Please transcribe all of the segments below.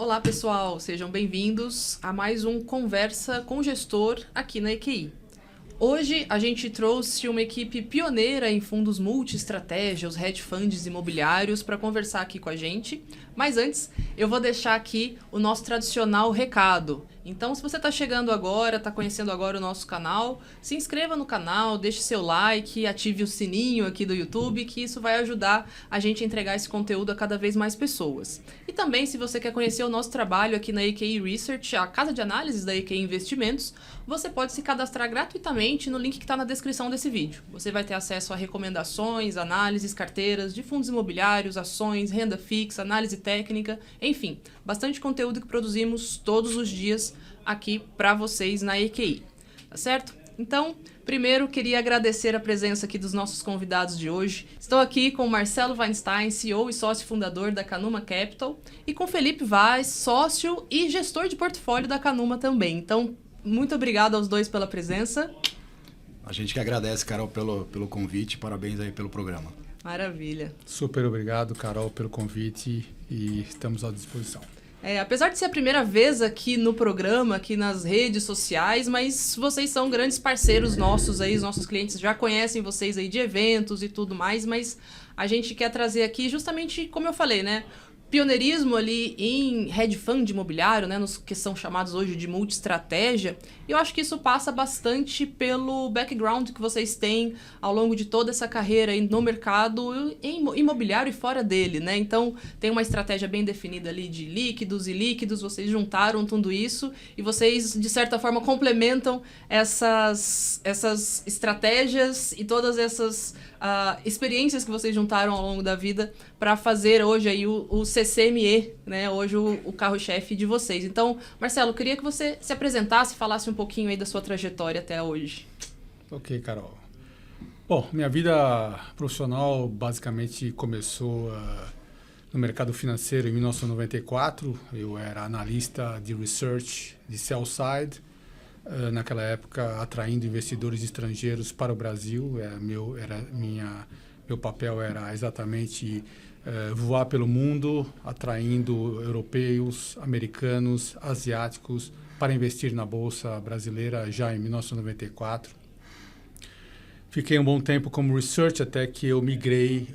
Olá, pessoal, sejam bem-vindos a mais um Conversa com Gestor aqui na EQI. Hoje a gente trouxe uma equipe pioneira em fundos multi-estratégia, os hedge funds imobiliários, para conversar aqui com a gente. Mas antes, eu vou deixar aqui o nosso tradicional recado. Então, se você está chegando agora, está conhecendo agora o nosso canal, se inscreva no canal, deixe seu like, ative o sininho aqui do YouTube, que isso vai ajudar a gente a entregar esse conteúdo a cada vez mais pessoas. E também, se você quer conhecer o nosso trabalho aqui na EQI Research, a casa de análises da EQI Investimentos, você pode se cadastrar gratuitamente no link que está na descrição desse vídeo. Você vai ter acesso a recomendações, análises, carteiras de fundos imobiliários, ações, renda fixa, análise técnica, enfim, bastante conteúdo que produzimos todos os dias aqui para vocês na EQI, tá certo? Então, primeiro queria agradecer a presença aqui dos nossos convidados de hoje. Estou aqui com o Marcelo Weinstein, CEO e sócio fundador da Canuma Capital, e com Felipe Vaz, sócio e gestor de portfólio da Canuma também. Então, muito obrigado aos dois pela presença. A gente que agradece, Carol, pelo convite. Parabéns aí pelo programa. Maravilha. Super obrigado, Carol, pelo convite e estamos à disposição. Apesar de ser a primeira vez aqui no programa, aqui nas redes sociais, mas vocês são grandes parceiros nossos aí, os nossos clientes já conhecem vocês aí de eventos e tudo mais, mas a gente quer trazer aqui justamente, como eu falei, né? Pioneirismo ali em hedge fund imobiliário, né, nos que são chamados hoje de multi-estratégia, e eu acho que isso passa bastante pelo background que vocês têm ao longo de toda essa carreira aí no mercado imobiliário e fora dele, né? Então, tem uma estratégia bem definida ali de líquidos e ilíquidos, vocês juntaram tudo isso e vocês, de certa forma, complementam essas estratégias e todas essas experiências que vocês juntaram ao longo da vida para fazer hoje aí o CCME, né? Hoje o carro-chefe de vocês. Então, Marcelo, queria que você se apresentasse e falasse um pouquinho aí da sua trajetória até hoje. Ok, Carol. Bom, minha vida profissional basicamente começou no mercado financeiro em 1994. Eu era analista de research de sell-side, naquela época atraindo investidores estrangeiros para o Brasil. Meu papel era exatamente voar pelo mundo, atraindo europeus, americanos, asiáticos para investir na Bolsa Brasileira já em 1994. Fiquei um bom tempo como research até que eu migrei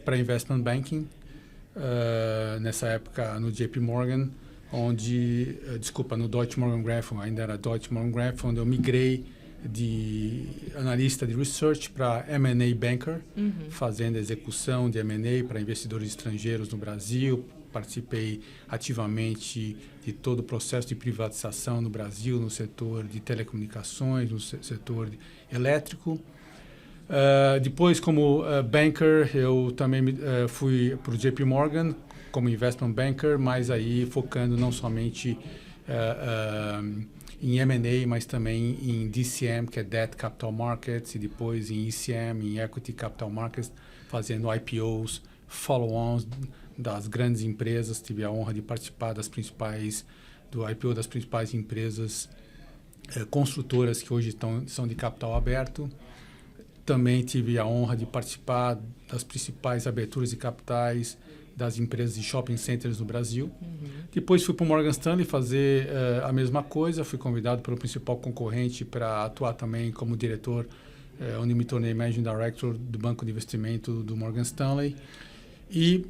para investment banking, nessa época no JP Morgan, no Deutsche Morgan Grafton, ainda era Deutsche Morgan Grafton, onde eu migrei de analista de research para M&A banker, fazendo execução de M&A para investidores estrangeiros no Brasil. Participei ativamente de todo o processo de privatização no Brasil, no setor de telecomunicações, no setor elétrico. Depois, como banker, eu também fui para o JP Morgan como investment banker, mas aí focando não somente em M&A, mas também em DCM, que é Debt Capital Markets, e depois em ECM, em Equity Capital Markets, fazendo IPOs, follow-ons das grandes empresas. Tive a honra de participar do IPO das principais empresas construtoras que hoje são de capital aberto. Também tive a honra de participar das principais aberturas de capitais das empresas de shopping centers no Brasil. Depois fui para o Morgan Stanley fazer a mesma coisa. Fui convidado pelo principal concorrente para atuar também como diretor, onde me tornei Managing Director do Banco de Investimento do Morgan Stanley. E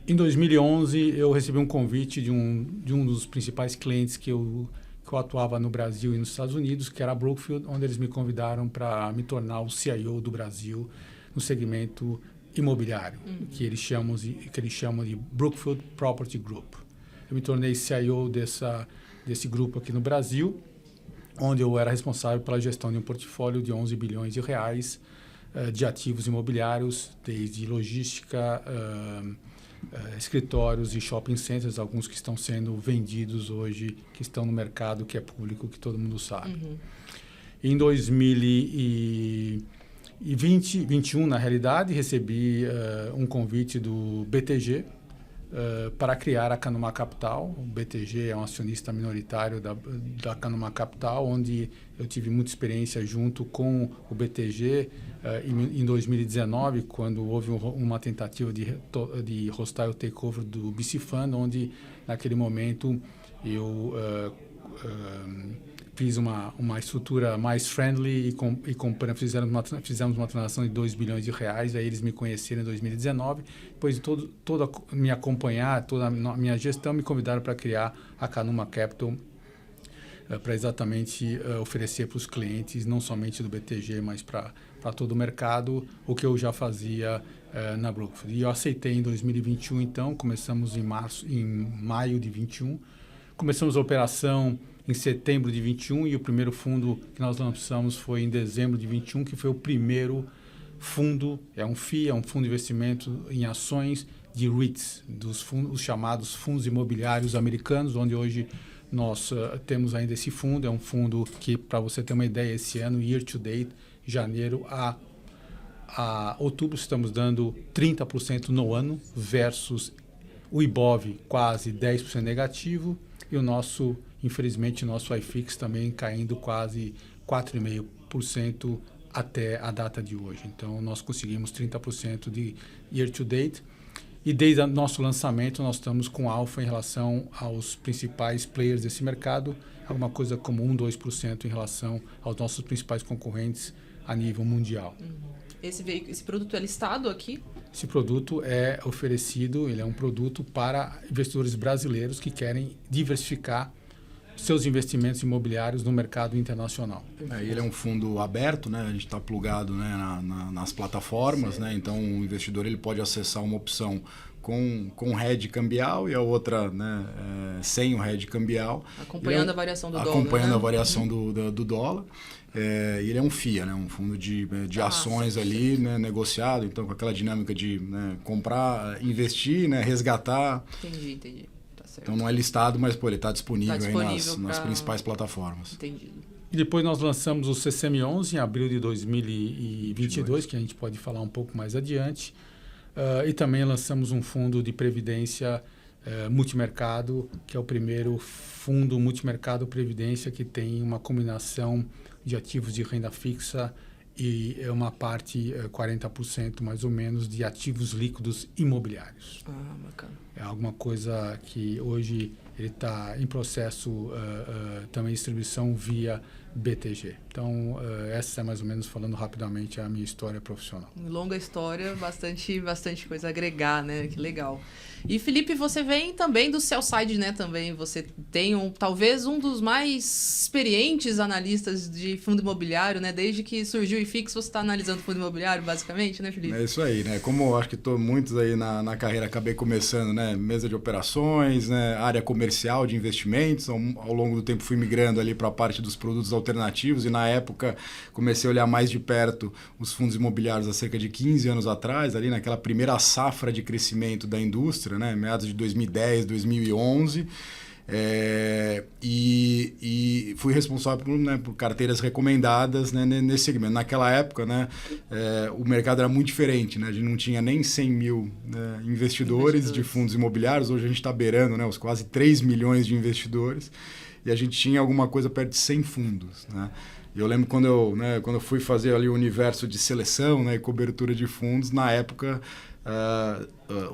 em 2011 eu recebi um convite de um dos principais clientes que eu atuava no Brasil e nos Estados Unidos, que era a Brookfield, onde eles me convidaram para me tornar o CIO do Brasil no segmento imobiliário, que eles chamam de Brookfield Property Group. Eu me tornei CIO desse grupo aqui no Brasil, onde eu era responsável pela gestão de um portfólio de 11 bilhões de reais de ativos imobiliários, desde logística, escritórios e shopping centers, alguns que estão sendo vendidos hoje, que estão no mercado, que é público, que todo mundo sabe. Em 2021, na realidade, recebi um convite do BTG para criar a Canuma Capital. O BTG é um acionista minoritário da Canuma Capital, onde eu tive muita experiência junto com o BTG em 2019, quando houve uma tentativa de hostile takeover do BC Fund, onde naquele momento eu fiz uma estrutura mais friendly fizemos uma transação de 2 bilhões de reais, aí eles me conheceram em 2019, depois de toda me acompanhar, toda a minha gestão, me convidaram para criar a Canuma Capital, para exatamente oferecer para os clientes, não somente do BTG, mas para todo o mercado, o que eu já fazia na Brookfield. E eu aceitei em 2021, então, começamos em maio de 21, começamos a operação em setembro de 21 e o primeiro fundo que nós lançamos foi em dezembro de 21, que foi o primeiro fundo, é um FII, é um fundo de investimento em ações de REITs, os chamados fundos imobiliários americanos, onde hoje nós temos ainda esse fundo. É um fundo que, para você ter uma ideia, esse ano, year to date, janeiro a outubro, estamos dando 30% no ano, versus o IBOV quase 10% negativo, e infelizmente, o nosso iFix também caindo quase 4,5% até a data de hoje. Então, nós conseguimos 30% de year to date. E desde o nosso lançamento, nós estamos com alfa em relação aos principais players desse mercado, alguma coisa como 2% em relação aos nossos principais concorrentes a nível mundial. Esse produto é listado aqui? Esse produto é oferecido, ele é um produto para investidores brasileiros que querem diversificar seus investimentos imobiliários no mercado internacional. Ele é um fundo aberto, né? A gente está plugado, né, nas plataformas, né? Então o investidor ele pode acessar uma opção com hedge cambial e a outra, né, sem o hedge cambial. Acompanhando a variação do dólar. Acompanhando, né, a variação uhum, do dólar. Ele é um FIA, né, um fundo de ações ali, né, negociado, então com aquela dinâmica de, né, comprar, investir, né, resgatar. Entendi. Então não é listado, mas ele está disponível, aí nas principais plataformas. Entendido. E depois nós lançamos o CCM11 em abril de 2022, que a gente pode falar um pouco mais adiante. E também lançamos um fundo de previdência multimercado, que é o primeiro fundo multimercado previdência que tem uma combinação de ativos de renda fixa e uma parte, 40% mais ou menos, de ativos líquidos imobiliários. Bacana. É alguma coisa que hoje ele está em processo também de distribuição via BTG. Então, essa é mais ou menos, falando rapidamente, a minha história profissional. Longa história, bastante coisa a agregar, né? Que legal. E, Felipe, você vem também do sell-side, né? Também você tem talvez um dos mais experientes analistas de fundo imobiliário, né? Desde que surgiu o IFIX, você está analisando fundo imobiliário, basicamente, né, Felipe? É isso aí, né? Como eu acho que muitos aí na carreira acabei começando, né? Mesa de operações, né? Área comercial de investimentos. Ao longo do tempo fui migrando ali para a parte dos produtos alternativos e na época comecei a olhar mais de perto os fundos imobiliários há cerca de 15 anos atrás, ali naquela primeira safra de crescimento da indústria, né? Meados de 2010, 2011. E fui responsável por carteiras recomendadas, né, nesse segmento. Naquela época, né, o mercado era muito diferente, né? A gente não tinha nem 100 mil, né, investidores de fundos imobiliários. Hoje a gente está beirando, né, os quase 3 milhões de investidores e a gente tinha alguma coisa perto de 100 fundos, né? E eu lembro quando eu fui fazer ali o universo de seleção, né, e cobertura de fundos, na época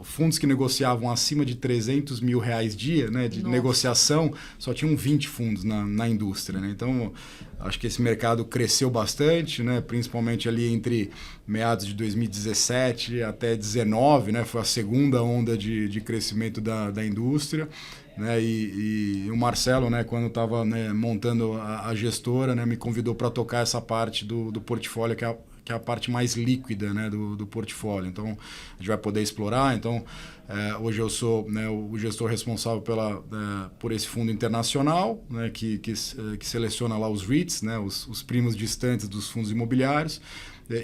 fundos que negociavam acima de 300 mil reais dia, né, de negociação, só tinham 20 fundos na indústria, né? Então, acho que esse mercado cresceu bastante, né, principalmente ali entre meados de 2017 até 2019, né, foi a segunda onda de crescimento da indústria. Né, e o Marcelo, né, quando estava, né, montando a gestora, né, me convidou para tocar essa parte do portfólio, que é a parte mais líquida, né, do portfólio. Então, a gente vai poder explorar. Então, hoje eu sou, né, o gestor responsável por esse fundo internacional, né, que seleciona lá os REITs, né, os primos distantes dos fundos imobiliários.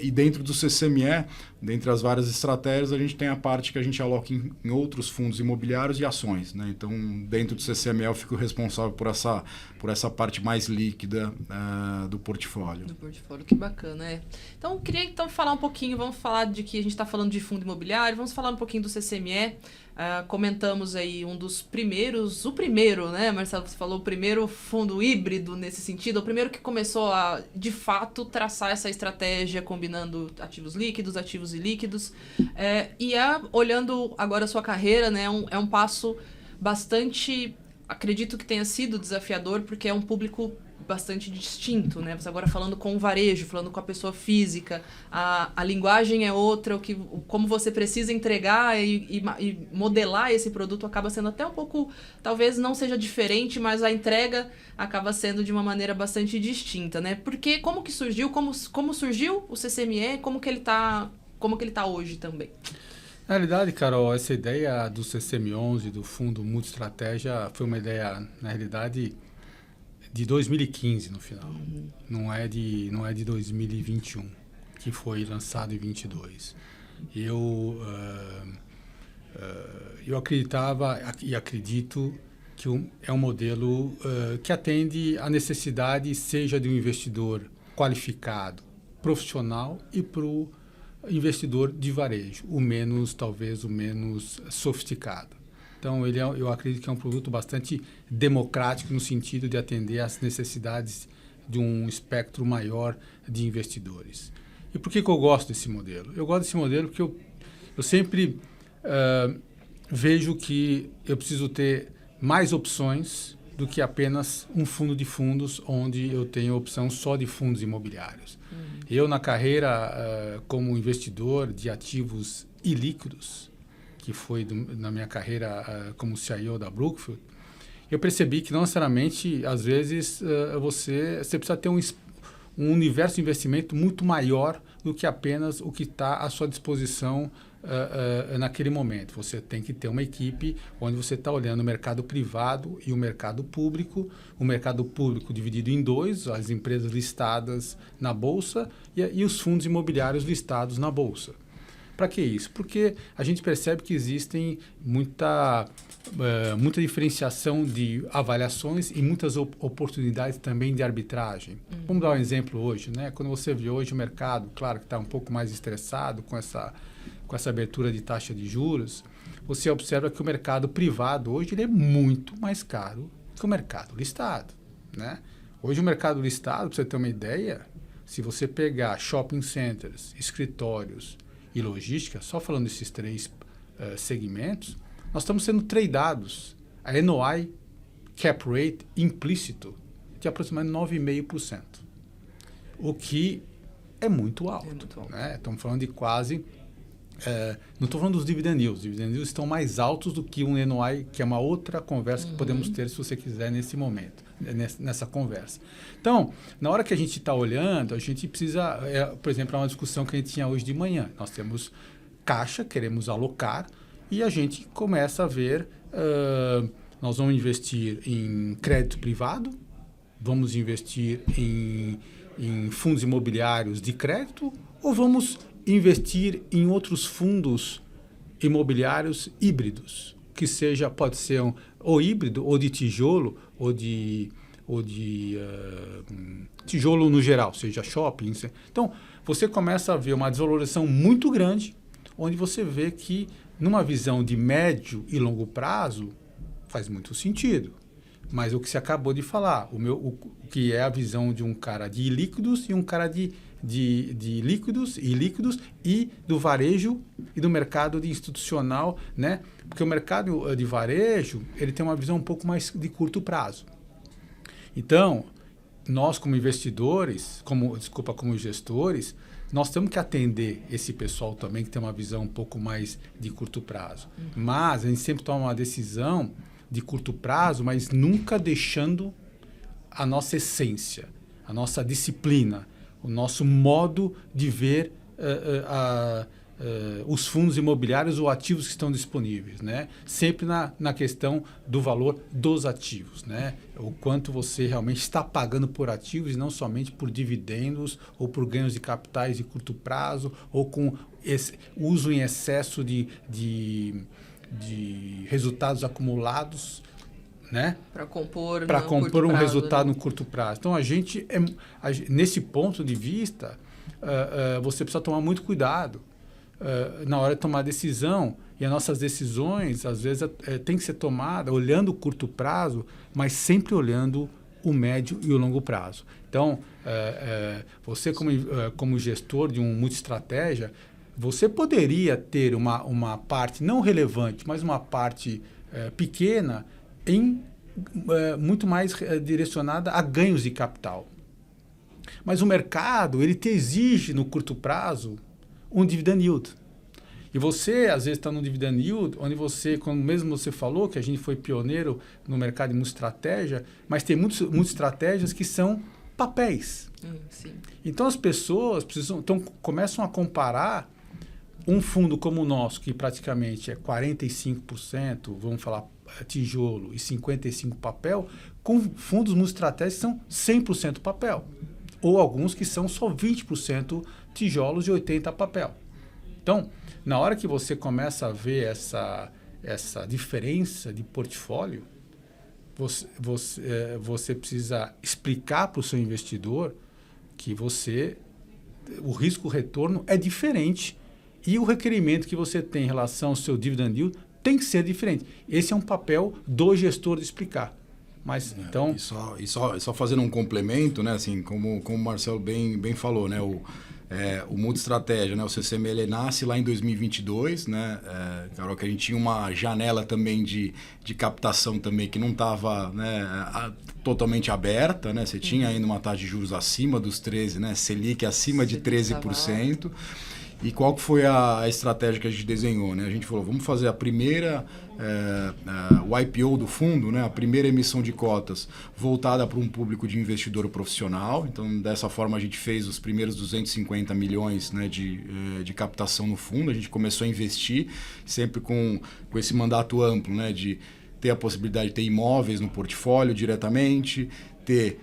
E dentro do CCME, dentre as várias estratégias, a gente tem a parte que a gente aloca em outros fundos imobiliários e ações, né? Então, dentro do CCME, eu fico responsável por essa parte mais líquida do portfólio. Do portfólio, que bacana, Então, eu queria falar um pouquinho, vamos falar de que a gente está falando de fundo imobiliário, vamos falar um pouquinho do CCME. Comentamos aí um dos primeiros, o primeiro, né, Marcelo, você falou, o primeiro fundo híbrido nesse sentido, o primeiro que começou a, de fato, traçar essa estratégia combinando ativos líquidos, ativos ilíquidos. Olhando agora a sua carreira, né, é um passo bastante, acredito que tenha sido desafiador, porque é um público bastante distinto, né? Você agora falando com o varejo, falando com a pessoa física, a linguagem é outra, como você precisa entregar e modelar esse produto acaba sendo até um pouco, talvez não seja diferente, mas a entrega acaba sendo de uma maneira bastante distinta, né? Porque como que surgiu, como surgiu o CCME, como que ele tá hoje também? Na realidade, Carol, essa ideia do CCM11, do Fundo Multiestratégia, foi uma ideia, na realidade, de 2015 no final. Não é de 2021, que foi lançado em 22. Eu acreditava e acredito que é um modelo que atende à necessidade, seja de um investidor qualificado, profissional, e para o investidor de varejo, talvez o menos sofisticado. Então, eu acredito que é um produto bastante democrático no sentido de atender às necessidades de um espectro maior de investidores. E por que eu gosto desse modelo? Eu gosto desse modelo porque eu sempre vejo que eu preciso ter mais opções do que apenas um fundo de fundos onde eu tenho opção só de fundos imobiliários. Eu, na carreira como investidor de ativos ilíquidos, que foi na minha carreira como CIO da Brookfield, eu percebi que não necessariamente, às vezes, você precisa ter um universo de investimento muito maior do que apenas o que está à sua disposição naquele momento. Você tem que ter uma equipe onde você está olhando o mercado privado e o mercado público dividido em dois, as empresas listadas na Bolsa e os fundos imobiliários listados na Bolsa. Para que isso? Porque a gente percebe que existem muita diferenciação de avaliações e muitas oportunidades também de arbitragem. Vamos dar um exemplo hoje, né? Quando você vê hoje o mercado, claro que está um pouco mais estressado com essa abertura de taxa de juros, você observa que o mercado privado hoje ele é muito mais caro que o mercado listado, né? Hoje o mercado listado, para você ter uma ideia, se você pegar shopping centers, escritórios e logística, só falando desses três segmentos, nós estamos sendo tradeados a NOI cap rate implícito de aproximadamente 9,5%, o que é muito alto. Né? Estamos falando de quase... não estou falando dos dividend yields. Os dividend yields estão mais altos do que um NOI, que é uma outra conversa que podemos ter, se você quiser, nesse momento, nessa conversa. Então, na hora que a gente está olhando, a gente precisa... por exemplo, é uma discussão que a gente tinha hoje de manhã. Nós temos caixa, queremos alocar, e a gente começa a ver... nós vamos investir em crédito privado, vamos investir em fundos imobiliários de crédito, ou vamos investir em outros fundos imobiliários híbridos, que pode ser ou híbrido, ou de tijolo, ou de tijolo no geral, seja shopping. Então, você começa a ver uma desvalorização muito grande, onde você vê que, numa visão de médio e longo prazo, faz muito sentido. Mas o que você acabou de falar, o que é a visão de um cara de líquidos e um cara de líquidos e líquidos e do varejo e do mercado de institucional, né? Porque o mercado de varejo, ele tem uma visão um pouco mais de curto prazo. Então, nós como investidores, como gestores, nós temos que atender esse pessoal também que tem uma visão um pouco mais de curto prazo. Mas a gente sempre toma uma decisão de curto prazo, mas nunca deixando a nossa essência, a nossa disciplina, o nosso modo de ver os fundos imobiliários ou ativos que estão disponíveis, né? Sempre na questão do valor dos ativos, né? O quanto você realmente está pagando por ativos e não somente por dividendos ou por ganhos de capitais de curto prazo ou com uso em excesso de resultados acumulados, né? Para compor um resultado no curto prazo. Então, nesse ponto de vista, você precisa tomar muito cuidado, na hora de tomar decisão, e as nossas decisões, às vezes, tem que ser tomada olhando o curto prazo, mas sempre olhando o médio e o longo prazo. Então, você como gestor de um multi-estratégia, você poderia ter uma parte não relevante, mas uma parte pequena muito mais direcionada a ganhos de capital. Mas o mercado, ele te exige no curto prazo um dividend yield. E você, às vezes, está no dividend yield, onde você, como mesmo você falou, que a gente foi pioneiro no mercado de multi-estratégia, mas tem muitas estratégias que são papéis. Sim. Então, as pessoas começam a comparar um fundo como o nosso, que praticamente é 45%, vamos falar tijolo, e 55% papel, com fundos multi-estratégicos que são 100% papel. Ou alguns que são só 20% tijolos e 80% papel. Então, na hora que você começa a ver essa diferença de portfólio, você precisa explicar para o seu investidor que o risco-retorno é diferente e o requerimento que você tem em relação ao seu dividend yield tem que ser diferente. Esse é um papel do gestor de explicar. Mas, então... E só fazendo um complemento, né, assim, como o Marcelo bem falou, né, o multi-estratégia, né, o CCME, ele nasce lá em 2022, né, Carol, que a gente tinha uma janela também de captação também que não estava, né, totalmente aberta, né, você tinha ainda uma taxa de juros acima dos 13%, né, Selic acima de 13%. E qual que foi a estratégia que a gente desenhou, né? A gente falou, vamos fazer a primeira, o IPO do fundo, né? A primeira emissão de cotas voltada para um público de investidor profissional. Então, dessa forma, a gente fez os primeiros 250 milhões, né, de captação no fundo. A gente começou a investir sempre com esse mandato amplo, né, de ter a possibilidade de ter imóveis no portfólio diretamente, ter...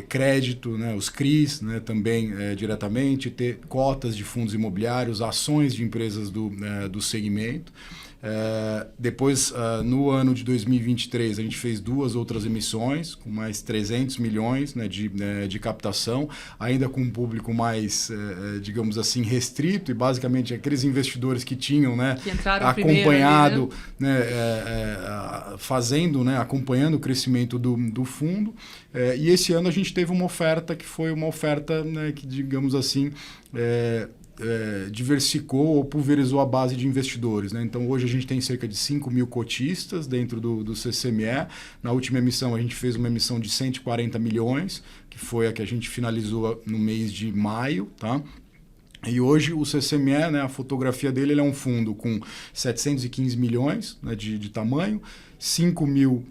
crédito, né, os CRIs, né, também diretamente, ter cotas de fundos imobiliários, ações de empresas do segmento. Depois, no ano de 2023, a gente fez 2 outras emissões, com mais 300 milhões, né, de captação, ainda com um público mais, digamos assim, restrito, e basicamente aqueles investidores que tinham, né, que entraram acompanhado, primeiro, né, acompanhando o crescimento do fundo. E esse ano a gente teve uma oferta que foi uma oferta, né, que, digamos assim, diversificou ou pulverizou a base de investidores, né? Então, hoje a gente tem cerca de 5 mil cotistas dentro do CCME. Na última emissão, a gente fez uma emissão de 140 milhões, que foi a que a gente finalizou no mês de maio, tá? E hoje o CCME, né, a fotografia dele, ele é um fundo com 715 milhões, né, de tamanho, 5 mil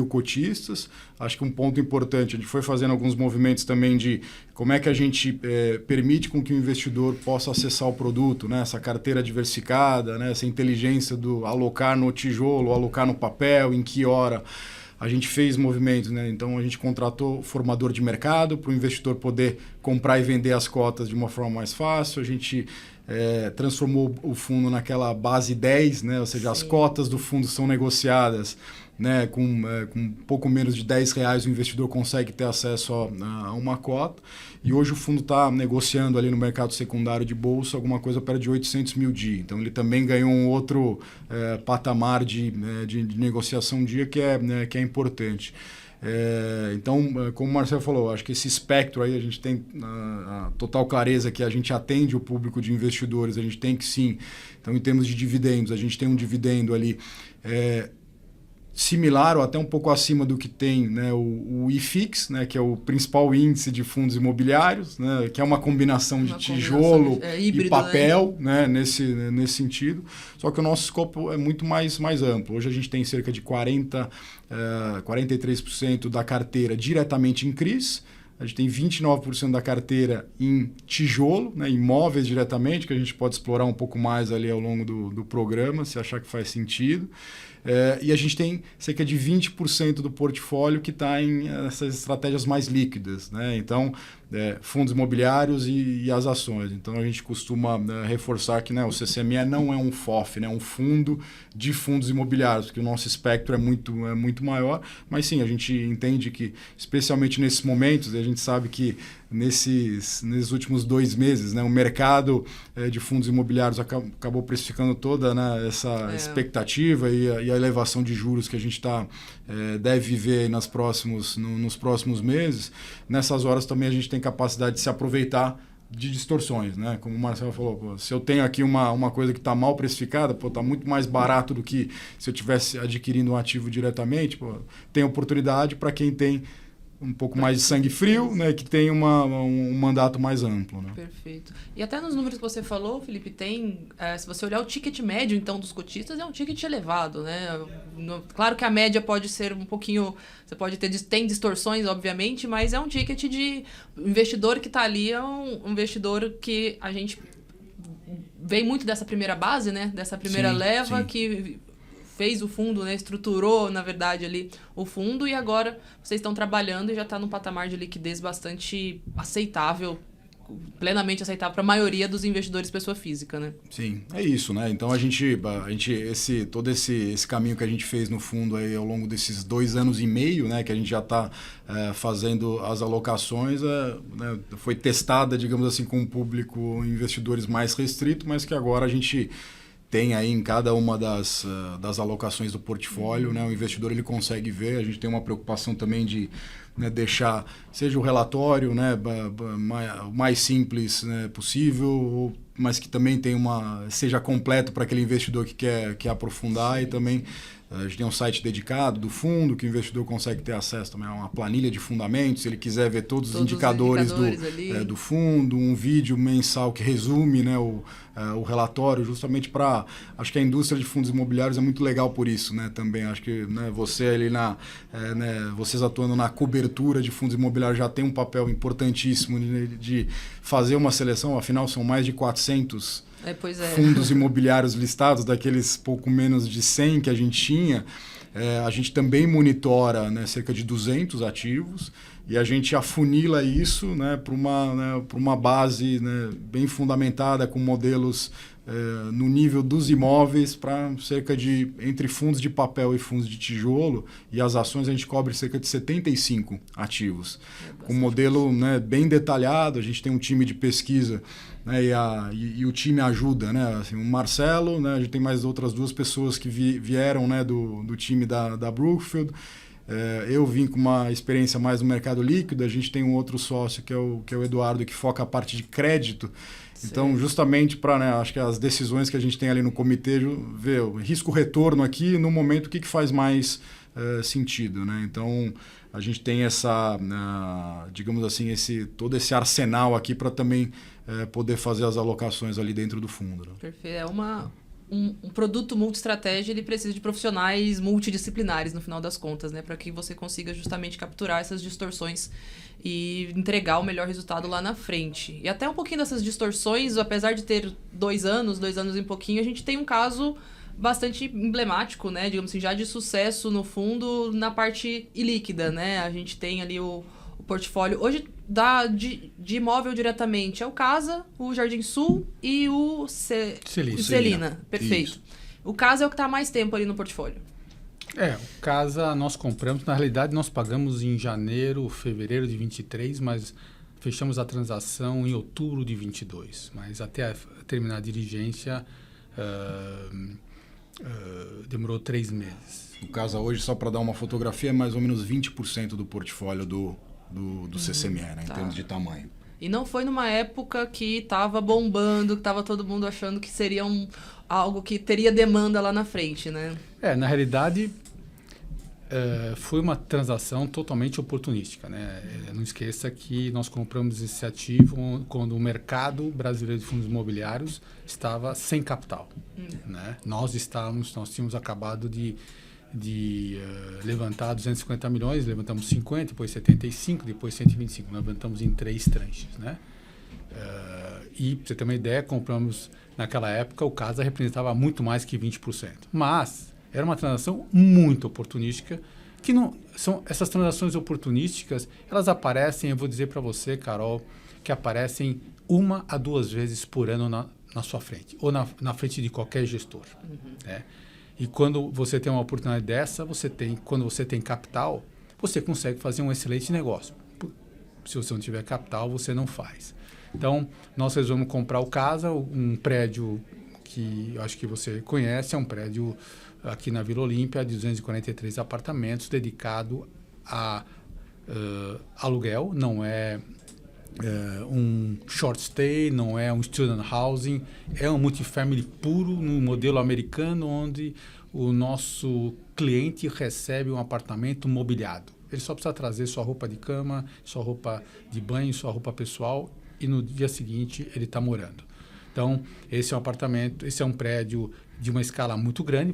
cotistas. Acho que um ponto importante, a gente foi fazendo alguns movimentos também de como é que a gente permite com que o investidor possa acessar o produto, né, essa carteira diversificada, né, essa inteligência do alocar no tijolo, alocar no papel, em que hora. A gente fez movimentos, né? Então a gente contratou formador de mercado para o investidor poder comprar e vender as cotas de uma forma mais fácil. A gente transformou o fundo naquela base 10, né? Ou seja, sim, as cotas do fundo são negociadas, né? Com pouco menos de R$10 o investidor consegue ter acesso a uma cota. E hoje o fundo está negociando ali no mercado secundário de bolsa alguma coisa perto de 800 mil dia. Então ele também ganhou um outro patamar de negociação dia que é importante. Então, como o Marcelo falou, acho que esse espectro aí a gente tem a total clareza que a gente atende o público de investidores, a gente tem que sim. Então, em termos de dividendos, a gente tem um dividendo ali similar ou até um pouco acima do que tem, né, o IFIX, né, que é o principal índice de fundos imobiliários, né, que é uma combinação de tijolo híbrido, e papel, né, nesse sentido. Só que o nosso escopo é muito mais amplo. Hoje a gente tem cerca de 43% da carteira diretamente em CRIs. A gente tem 29% da carteira em tijolo, né, imóveis diretamente, que a gente pode explorar um pouco mais ali ao longo do programa, se achar que faz sentido. E a gente tem cerca de 20% do portfólio que está em essas estratégias mais líquidas, né? Então, fundos imobiliários e as ações. Então, a gente costuma reforçar que, né, o CCME não é um FOF, né, um fundo de fundos imobiliários, porque o nosso espectro é muito maior. Mas, sim, a gente entende que, especialmente nesses momentos, a gente sabe que nesses últimos 2 meses, né, o mercado de fundos imobiliários acabou precificando toda, né, essa expectativa e a elevação de juros que a gente deve viver aí nos próximos meses. Nessas horas também a gente tem capacidade de se aproveitar de distorções, né? Como o Marcelo falou, pô, se eu tenho aqui uma coisa que está mal precificada, está muito mais barato do que se eu estivesse adquirindo um ativo diretamente, pô, tem oportunidade para quem tem um pouco mais de sangue frio, né, que tem um mandato mais amplo. Né? Perfeito. E até nos números que você falou, Felipe, se você olhar o ticket médio, então, dos cotistas, é um ticket elevado, né? Claro que a média pode ser um pouquinho... Você pode tem distorções, obviamente, mas é um ticket de investidor que está ali, é um investidor que a gente vem muito dessa primeira base, né? Dessa primeira leva que fez o fundo, né? Estruturou, na verdade, ali o fundo, e agora vocês estão trabalhando e já está num patamar de liquidez bastante aceitável, plenamente aceitável para a maioria dos investidores pessoa física, né? Sim, é isso, né? Então todo esse caminho que a gente fez no fundo aí ao longo desses 2 anos e meio, né, que a gente já está fazendo as alocações, né, foi testada, digamos assim, com um público investidores mais restrito, mas que agora a gente tem aí em cada uma das alocações do portfólio, né, o investidor ele consegue ver. A gente tem uma preocupação também de, né, deixar, seja o relatório, né, mais simples, né, possível, mas que também seja completo para aquele investidor que quer aprofundar. E também a gente tem um site dedicado do fundo, que o investidor consegue ter acesso também a uma planilha de fundamentos, se ele quiser ver todos os indicadores do fundo, um vídeo mensal que resume, né, o relatório, justamente para... Acho que a indústria de fundos imobiliários é muito legal por isso, né, também. Acho que, né, você ali vocês atuando na cobertura de fundos imobiliários já tem um papel importantíssimo de fazer uma seleção, afinal são mais de 400 fundos imobiliários listados, daqueles pouco menos de 100 que a gente tinha. A gente também monitora, né, cerca de 200 ativos, e a gente afunila isso, né, para uma base, né, bem fundamentada, com modelos no nível dos imóveis, para entre fundos de papel e fundos de tijolo, e as ações a gente cobre cerca de 75 ativos. Com um modelo, né, bem detalhado. A gente tem um time de pesquisa, né, e o time ajuda, né, assim, o Marcelo, né, a gente tem mais outras 2 pessoas que vieram, né, do time da Brookfield. Eu vim com uma experiência mais no mercado líquido. A gente tem um outro sócio que é o Eduardo, que foca a parte de crédito. Sim. Então, justamente para, né, acho que as decisões que a gente tem ali no comitê, ver o risco-retorno aqui, no momento, o que faz mais sentido, né? Então, a gente tem digamos assim, todo esse arsenal aqui para também poder fazer as alocações ali dentro do fundo. Né? Perfeito. Um produto multi-estratégia, ele precisa de profissionais multidisciplinares, no final das contas, né? Para que você consiga justamente capturar essas distorções e entregar o melhor resultado lá na frente. E até um pouquinho dessas distorções, apesar de ter 2 anos e pouquinho, a gente tem um caso bastante emblemático, né? Digamos assim, já de sucesso no fundo, na parte ilíquida, né? A gente tem ali o portfólio hoje de imóvel diretamente. É o Casa, o Jardim Sul e o Celina. Perfeito. Isso. O Casa é o que está há mais tempo ali no portfólio. O Casa nós compramos, na realidade nós pagamos em fevereiro de 23, mas fechamos a transação em outubro de 22. Mas até terminar a diligência demorou 3 meses. O Casa hoje, só para dar uma fotografia, é mais ou menos 20% do portfólio do CCME, né, em termos de tamanho. E não foi numa época que estava bombando, que estava todo mundo achando que seria algo que teria demanda lá na frente, né? Na realidade, foi uma transação totalmente oportunística, né? Não esqueça que nós compramos esse ativo quando o mercado brasileiro de fundos imobiliários estava sem capital, né? Nós tínhamos acabado de levantar 250 milhões, levantamos 50, depois 75, depois 125. Nós levantamos em 3 tranches, né? E, para você ter uma ideia, compramos, naquela época, o Casa representava muito mais que 20%. Mas era uma transação muito oportunística, que não são essas transações oportunísticas, elas aparecem, eu vou dizer para você, Carol, que aparecem 1 a 2 vezes por ano na sua frente, ou na frente de qualquer gestor, né? E quando você tem uma oportunidade dessa, quando você tem capital, você consegue fazer um excelente negócio. Se você não tiver capital, você não faz. Então, nós resolvemos comprar o Casa, um prédio que eu acho que você conhece, é um prédio aqui na Vila Olímpia, de 243 apartamentos, dedicado a aluguel, não é um short stay, não é um student housing, é um multifamily puro no modelo americano, onde o nosso cliente recebe um apartamento mobiliado. Ele só precisa trazer sua roupa de cama, sua roupa de banho, sua roupa pessoal, e no dia seguinte ele está morando. Então, esse é um apartamento, esse é um prédio de uma escala muito grande.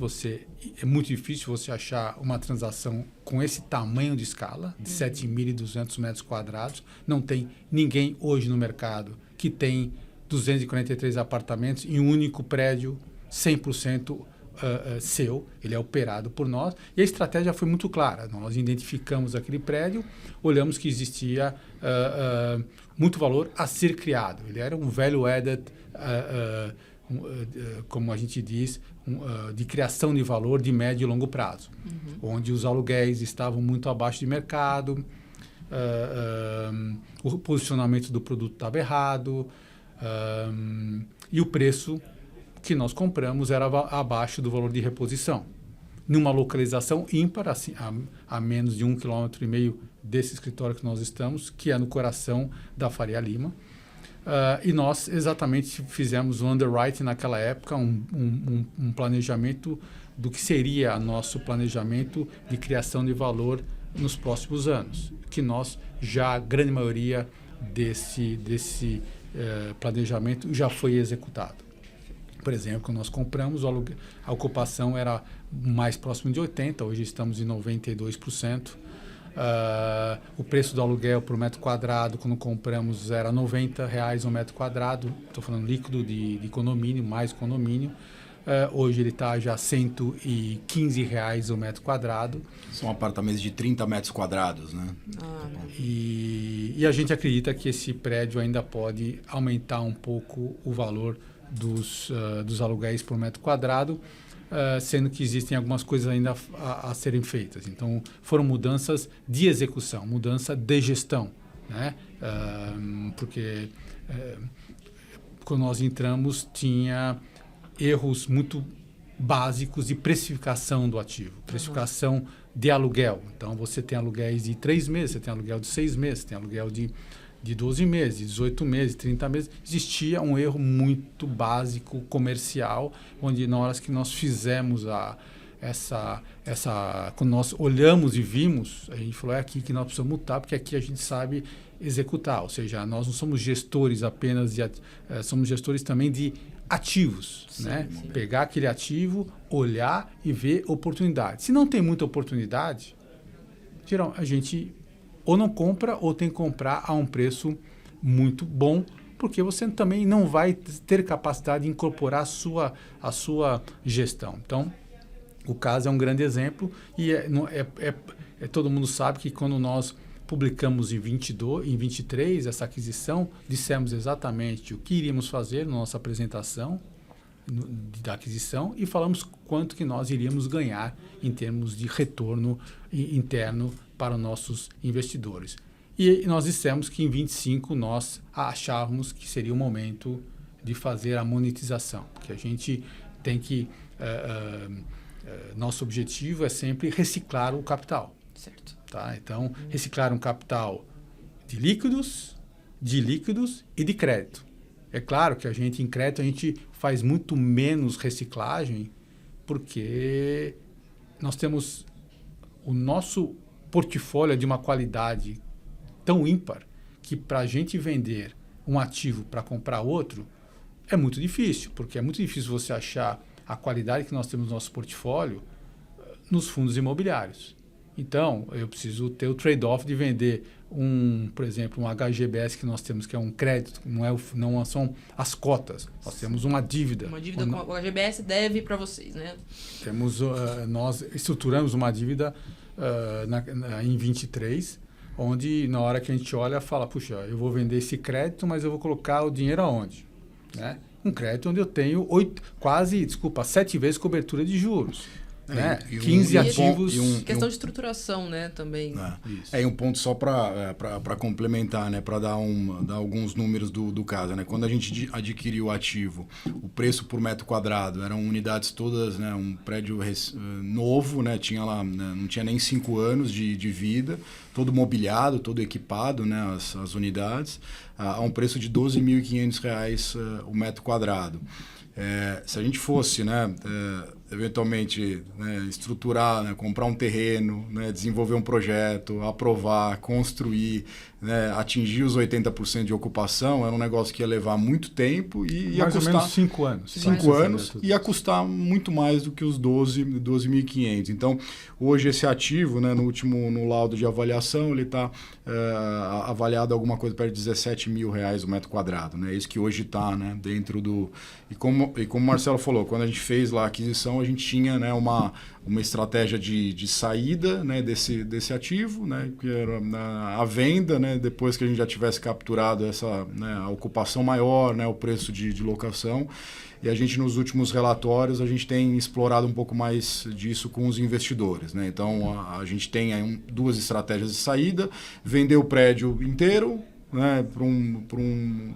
É muito difícil você achar uma transação com esse tamanho de escala, de 7.200 metros quadrados. Não tem ninguém hoje no mercado que tem 243 apartamentos em um único prédio, 100% seu. Ele é operado por nós. E a estratégia foi muito clara. Nós identificamos aquele prédio, olhamos que existia muito valor a ser criado. Ele era um value-added, como a gente diz, de criação de valor de médio e longo prazo, onde os aluguéis estavam muito abaixo de mercado, o posicionamento do produto estava errado, e o preço que nós compramos era abaixo do valor de reposição. Numa localização ímpar, assim, a menos de 1,5 km desse escritório que nós estamos, que é no coração da Faria Lima. E nós exatamente fizemos um underwriting naquela época, um planejamento do que seria nosso planejamento de criação de valor nos próximos anos, que nós já, a grande maioria desse planejamento já foi executado. Por exemplo, quando nós compramos, a ocupação era mais próximo de 80%, hoje estamos em 92%. O preço do aluguel por metro quadrado, quando compramos, era R$ 90,00 um metro quadrado. Estou falando líquido de condomínio, mais condomínio. Hoje ele está já R$ 115,00 o metro quadrado. São apartamentos de 30 metros quadrados, né? E a gente acredita que esse prédio ainda pode aumentar um pouco o valor dos aluguéis por metro quadrado, sendo que existem algumas coisas ainda a serem feitas. Então, foram mudanças de execução, mudança de gestão, né? Porque quando nós entramos, tinha erros muito básicos de precificação do ativo, precificação de aluguel. Então, você tem aluguéis de 3 meses, você tem aluguel de 6 meses, você tem aluguel de 12 meses, de 18 meses, 30 meses. Existia um erro muito básico comercial, onde na hora que nós fizemos quando nós olhamos e vimos, a gente falou, é aqui que nós precisamos mutar, porque aqui a gente sabe executar. Ou seja, nós não somos gestores apenas somos gestores também de ativos, sim, né? Sim. Pegar aquele ativo, olhar e ver oportunidade. Se não tem muita oportunidade, geralmente a gente ou não compra ou tem que comprar a um preço muito bom, porque você também não vai ter capacidade de incorporar a sua gestão. Então, o caso é um grande exemplo e todo mundo sabe que quando nós publicamos em 23 essa aquisição, dissemos exatamente o que iríamos fazer na nossa apresentação da aquisição e falamos quanto que nós iríamos ganhar em termos de retorno interno para os nossos investidores. E nós dissemos que em 25 nós achávamos que seria o momento de fazer a monetização, porque a gente tem que... nosso objetivo é sempre reciclar o capital. Certo. Tá? Então, reciclar um capital de líquidos e de crédito. É claro que em crédito a gente faz muito menos reciclagem, porque nós temos o nosso portfólio de uma qualidade tão ímpar que para a gente vender um ativo para comprar outro é muito difícil, porque é muito difícil você achar a qualidade que nós temos no nosso portfólio nos fundos imobiliários. Então, eu preciso ter o trade-off de vender por exemplo, um HGBS que nós temos, que é um crédito, não são as cotas. Nós temos uma dívida. Uma dívida com o HGBS deve para vocês, né? Nós estruturamos uma dívida em 23, onde na hora que a gente olha, fala, puxa, eu vou vender esse crédito, mas eu vou colocar o dinheiro aonde? Né? Um crédito onde eu tenho 7 vezes cobertura de juros. né? 15 ativos. Questão de estruturação, né, também. E um ponto só para complementar, né, para dar alguns números do caso, né? Quando a gente adquiriu o ativo, o preço por metro quadrado eram unidades todas, né, um prédio novo, né, tinha lá, né, não tinha nem 5 anos de vida, todo mobiliado, todo equipado, né, as unidades, a um preço de R$ 12.500 o metro quadrado. Se a gente fosse, né, eventualmente, né, estruturar, né, comprar um terreno, né, desenvolver um projeto, aprovar, construir, né, atingir os 80% de ocupação, era um negócio que ia levar muito tempo e ia mais custar... ou menos 5 anos. 5 anos, ia custar muito mais do que os 12.500. Então, hoje esse ativo, né, no laudo de avaliação, ele está avaliado alguma coisa perto de R$17 mil o metro quadrado. Né? Isso que hoje está, né, dentro do... E como o Marcelo falou, quando a gente fez lá a aquisição, a gente tinha, né, uma estratégia de saída, né, desse ativo, né, que era a venda, né, depois que a gente já tivesse capturado essa, né, a ocupação maior, né, o preço de locação. E a gente, nos últimos relatórios, a gente tem explorado um pouco mais disso com os investidores. Né? Então, a gente tem aí duas estratégias de saída: vender o prédio inteiro, né,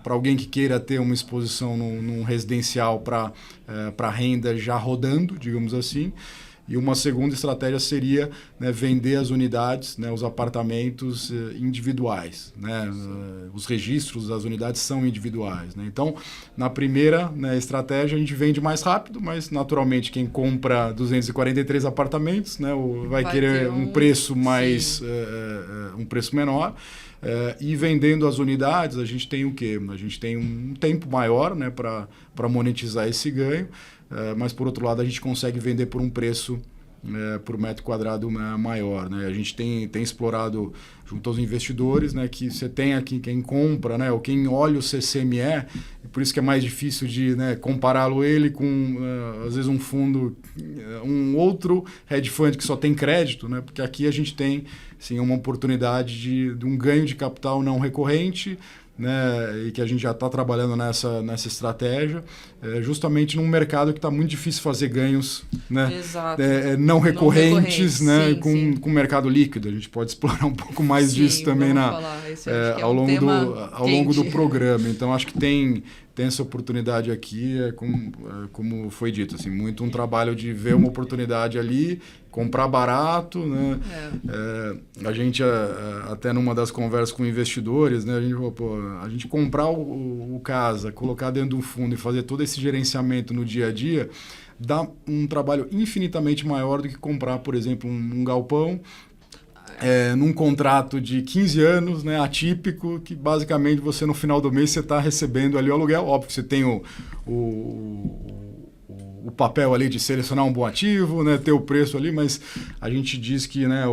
para alguém que queira ter uma exposição num residencial para renda já rodando, digamos assim. E uma segunda estratégia seria, né, vender as unidades, né, os apartamentos individuais. Né? Os registros das unidades são individuais. Né? Então, na primeira, né, estratégia, a gente vende mais rápido, mas naturalmente quem compra 243 apartamentos, né, vai querer um preço mais, um preço menor. E vendendo as unidades, a gente tem o quê? A gente tem um tempo maior, né, para monetizar esse ganho. Mas, por outro lado, a gente consegue vender por um preço por metro quadrado maior. Né? A gente tem explorado junto aos investidores, né, que você tem aqui quem compra, né, ou quem olha o CCME, por isso que é mais difícil de, né, compará-lo ele com, às vezes, um fundo, um outro hedge fund que só tem crédito, né, porque aqui a gente tem, sim, uma oportunidade de um ganho de capital não recorrente, né, e que a gente já está trabalhando nessa estratégia, justamente num mercado que está muito difícil fazer ganhos, né, não recorrentes, né, sim, com o mercado líquido. A gente pode explorar um pouco mais disso também ao longo do programa. Então, acho que tem essa oportunidade aqui, como foi dito, assim, muito um trabalho de ver uma oportunidade ali, comprar barato, né? A gente, até numa das conversas com investidores, né, a gente falou, pô, a gente comprar o casa, colocar dentro de um fundo e fazer todo esse gerenciamento no dia a dia, dá um trabalho infinitamente maior do que comprar, por exemplo, um galpão, num contrato de 15 anos, né, atípico, que basicamente você no final do mês você está recebendo ali o aluguel. Óbvio que você tem o papel ali de selecionar um bom ativo, né, ter o preço ali, mas a gente diz que, né,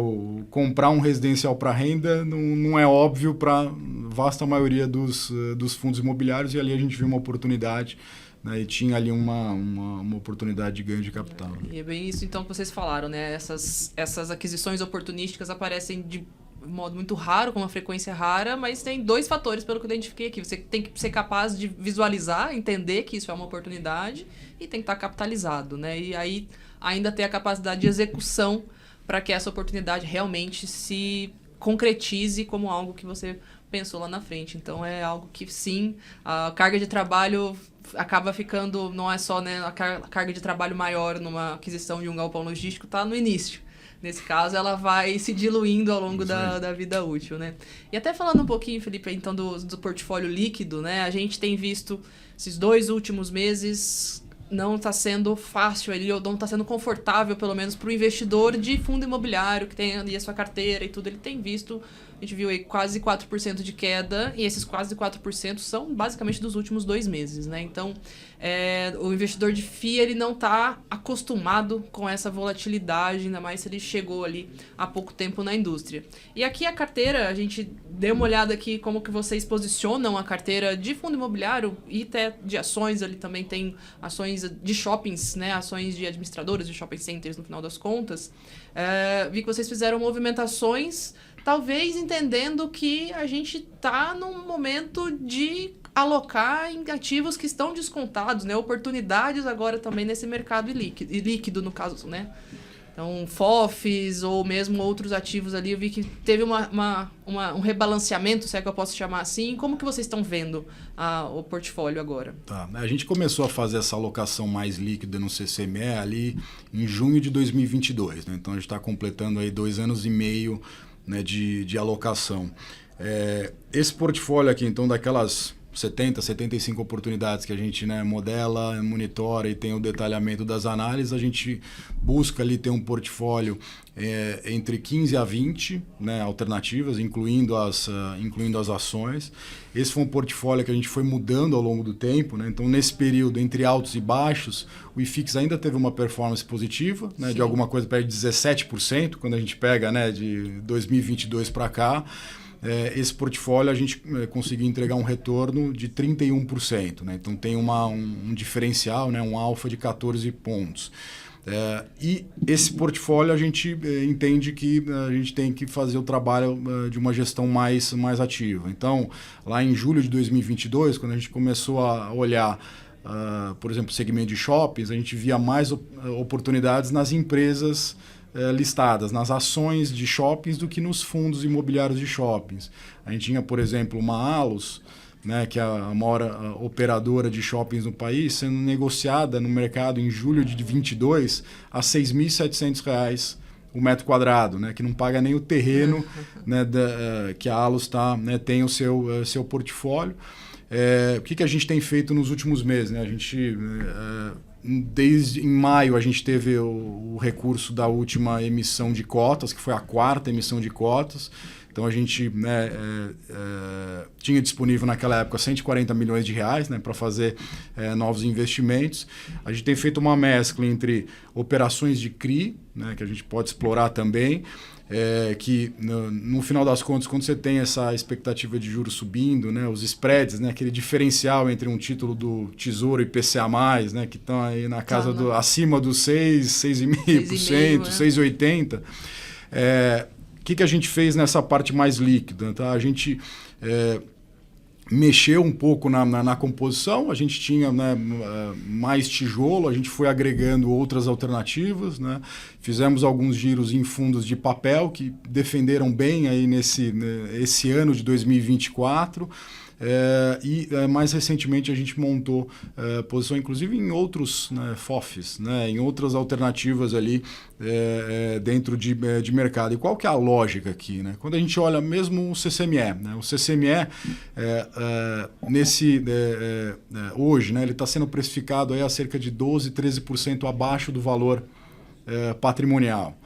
comprar um residencial para renda não é óbvio para a vasta maioria dos fundos imobiliários, e ali a gente viu uma oportunidade, né, e tinha ali uma oportunidade de ganho de capital. E é bem isso, então, que vocês falaram, né? Essas aquisições oportunísticas aparecem de modo muito raro, com uma frequência rara, mas tem 2 fatores, pelo que eu identifiquei aqui. Você tem que ser capaz de visualizar, entender que isso é uma oportunidade e tem que estar capitalizado, né? E aí ainda ter a capacidade de execução para que essa oportunidade realmente se concretize como algo que você pensou lá na frente. Então, é algo que, sim, a carga de trabalho acaba ficando, não é só, né, a carga de trabalho maior numa aquisição de um galpão logístico, está no início. Nesse caso, ela vai se diluindo ao longo da vida útil, né? E até falando um pouquinho, Felipe, então, do portfólio líquido, né? A gente tem visto esses 2 últimos meses não está sendo fácil ali, ou não está sendo confortável, pelo menos, para o investidor de fundo imobiliário que tem ali a sua carteira e tudo. Ele tem visto, a gente viu aí quase 4% de queda, e esses quase 4% são basicamente dos últimos 2 meses, né? Então, o investidor de FII, ele não está acostumado com essa volatilidade, ainda mais se ele chegou ali há pouco tempo na indústria. E aqui a carteira, a gente deu uma olhada aqui como que vocês posicionam a carteira de fundo imobiliário e até de ações. Ali também tem ações de shoppings, né? Ações de administradoras de shopping centers, no final das contas. Vi que vocês fizeram movimentações, talvez entendendo que a gente está num momento de alocar em ativos que estão descontados, né? Oportunidades agora também nesse mercado líquido, no caso, né? Então, FOFs ou mesmo outros ativos ali, eu vi que teve um rebalanceamento, se é que eu posso chamar assim. Como que vocês estão vendo o portfólio agora? Tá. A gente começou a fazer essa alocação mais líquida no CCME ali em junho de 2022. Né? Então, a gente está completando aí 2 anos e meio, né, de alocação. Esse portfólio aqui, então, daquelas 70, 75 oportunidades que a gente, né, modela, monitora e tem o detalhamento das análises, a gente busca ali ter um portfólio entre 15 a 20, né, alternativas, incluindo as ações. Esse foi um portfólio que a gente foi mudando ao longo do tempo, né? Então, nesse período, entre altos e baixos, o IFIX ainda teve uma performance positiva, né, de alguma coisa perto de 17%, quando a gente pega, né, de 2022 para cá. Esse portfólio a gente conseguiu entregar um retorno de 31%. Né? Então tem um diferencial, né? Um alfa de 14 pontos. E esse portfólio a gente entende que a gente tem que fazer o trabalho de uma gestão mais ativa. Então, lá em julho de 2022, quando a gente começou a olhar, por exemplo, o segmento de shoppings, a gente via mais oportunidades nas empresas listadas, nas ações de shoppings do que nos fundos imobiliários de shoppings. A gente tinha, por exemplo, uma Allos, né, que é a maior operadora de shoppings no país, sendo negociada no mercado em julho de 2022 a R$ 6.700 o metro quadrado, né, que não paga nem o terreno, né, que a Allos tem o seu portfólio. O que a gente tem feito nos últimos meses? Né? A gente... Desde em maio a gente teve o recurso da última emissão de cotas, que foi a 4ª emissão de cotas. Então a gente, né, tinha disponível naquela época 140 milhões de reais, né, para fazer novos investimentos. A gente tem feito uma mescla entre operações de CRI, né, que a gente pode explorar também, que no final das contas, quando você tem essa expectativa de juros subindo, né, os spreads, né, aquele diferencial entre um título do Tesouro e IPCA+, né, que estão aí na casa acima dos 6,5%, 6,80%. O que a gente fez nessa parte mais líquida? Tá? A gente mexeu um pouco na composição, a gente tinha, né, mais tijolo, a gente foi agregando outras alternativas, né? Fizemos alguns giros em fundos de papel que defenderam bem aí esse ano de 2024. Mais recentemente a gente montou posição inclusive em outros, né, FOFs, né, em outras alternativas ali dentro de mercado. E qual que é a lógica aqui? Né? Quando a gente olha mesmo o CCME, né, o CCME hoje, né, ele está sendo precificado aí a cerca de 12%, 13% abaixo do valor patrimonial.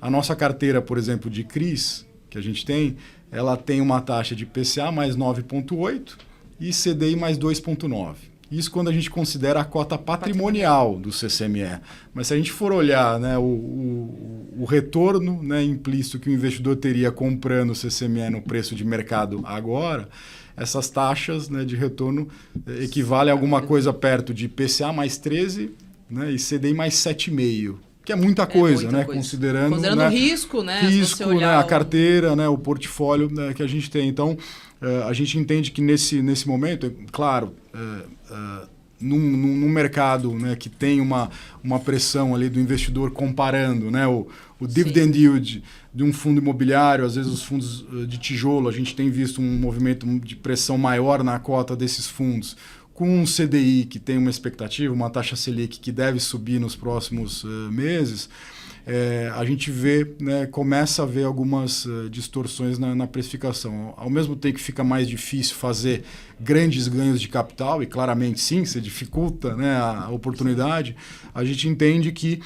A nossa carteira, por exemplo, de CRIs, que a gente tem, ela tem uma taxa de IPCA mais 9,8 e CDI mais 2,9. Isso quando a gente considera a cota patrimonial do CCME. Mas se a gente for olhar, né, o retorno, né, implícito que o investidor teria comprando o CCME no preço de mercado agora, essas taxas, né, de retorno equivalem a alguma coisa perto de IPCA mais 13, né, e CDI mais 7,5. Que é muita coisa, né? Considerando né, o risco, né? Risco, né, a carteira, né, o portfólio, né, que a gente tem. Então, a gente entende que nesse momento, claro, num mercado, né, que tem uma pressão ali do investidor comparando, né, o dividend yield de um fundo imobiliário, às vezes os fundos de tijolo, a gente tem visto um movimento de pressão maior na cota desses fundos, com um CDI que tem uma expectativa, uma taxa Selic que deve subir nos próximos meses, a gente vê, né, começa a ver algumas distorções na precificação. Ao mesmo tempo que fica mais difícil fazer grandes ganhos de capital, e claramente sim, se dificulta, né, a oportunidade, a gente entende que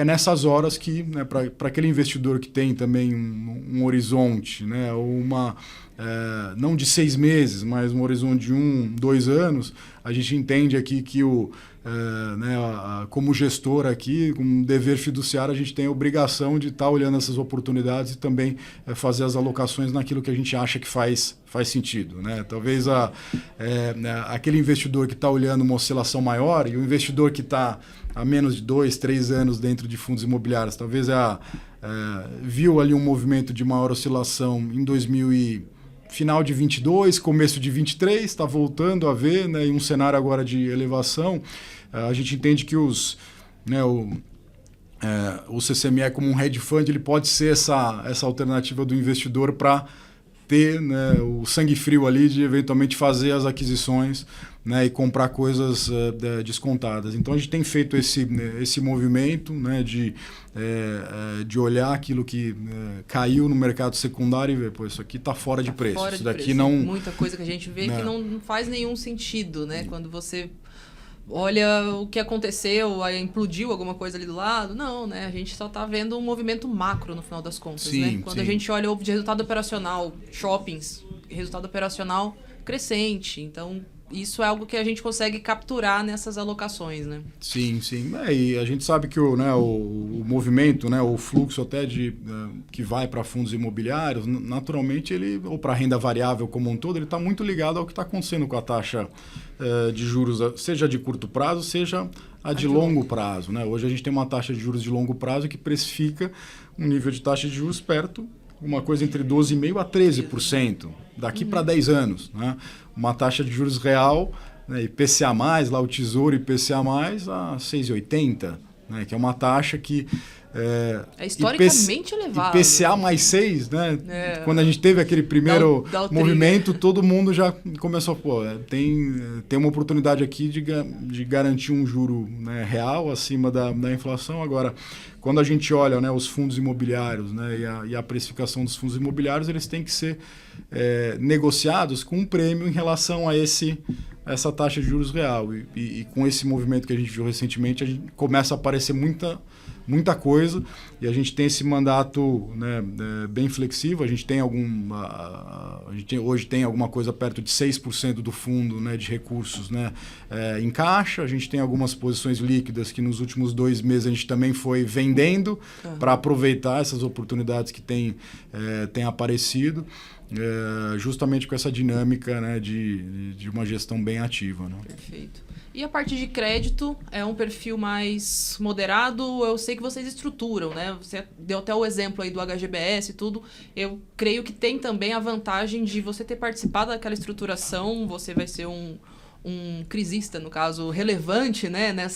nessas horas que, né, para aquele investidor que tem também um horizonte, né, ou não de 6 meses, mas um horizonte de 1, 2 anos, a gente entende aqui que como gestor aqui, como dever fiduciário, a gente tem a obrigação de estar olhando essas oportunidades e também fazer as alocações naquilo que a gente acha que faz sentido. Né? Talvez aquele investidor que está olhando uma oscilação maior e o investidor que está há menos de 2, 3 anos dentro de fundos imobiliários, talvez viu ali um movimento de maior oscilação em final de 22, começo de 23, está voltando a ver, né, em um cenário agora de elevação. A gente entende que o CCME como um hedge fund, ele pode ser essa alternativa do investidor para ter, né, o sangue frio ali de eventualmente fazer as aquisições, né, e comprar coisas descontadas. Então a gente tem feito esse movimento, né, de olhar aquilo que caiu no mercado secundário e ver, pô, isso aqui está fora de preço. Fora isso de daqui preço. não... Muita coisa que a gente vê que não faz nenhum sentido, né? Quando você olha o que aconteceu, aí implodiu alguma coisa ali do lado. Não, né? A gente só está vendo um movimento macro no final das contas, sim, né? Quando sim. a gente olha o de resultado operacional, shoppings, resultado operacional crescente. Então, isso é algo que a gente consegue capturar nessas alocações, né? Sim, sim. E a gente sabe que o movimento, né, o fluxo até que vai para fundos imobiliários, naturalmente, ou para renda variável como um todo, ele está muito ligado ao que está acontecendo com a taxa de juros, seja de curto prazo, seja a de longo prazo, né? Hoje a gente tem uma taxa de juros de longo prazo que precifica um nível de taxa de juros perto, uma coisa entre 12,5% a 13%, daqui para 10 anos, né? Uma taxa de juros real, né, IPCA+, lá o Tesouro IPCA+, a 6,80%, né, que é uma taxa que... É historicamente elevado. IPCA mais 6, né? Quando a gente teve aquele primeiro movimento, todo mundo já começou, tem uma oportunidade aqui de garantir um juro, né, real acima da inflação. Agora, quando a gente olha, né, os fundos imobiliários, né, e a precificação dos fundos imobiliários, eles têm que ser negociados com um prêmio em relação a essa taxa de juros real. E com esse movimento que a gente viu recentemente, a gente começa a aparecer muita coisa, e a gente tem esse mandato, né, bem flexível. A gente tem hoje tem alguma coisa perto de 6% do fundo, né, de recursos, né, em caixa. A gente tem algumas posições líquidas que nos últimos 2 meses a gente também foi vendendo para aproveitar essas oportunidades que têm aparecido, justamente com essa dinâmica, né, de uma gestão bem ativa, né? Perfeito. E a parte de crédito é um perfil mais moderado? Eu sei que vocês estruturam, né? Você deu até o exemplo aí do HGBS e tudo. Eu creio que tem também a vantagem de você ter participado daquela estruturação. Você vai ser um crisista, no caso, relevante, né, na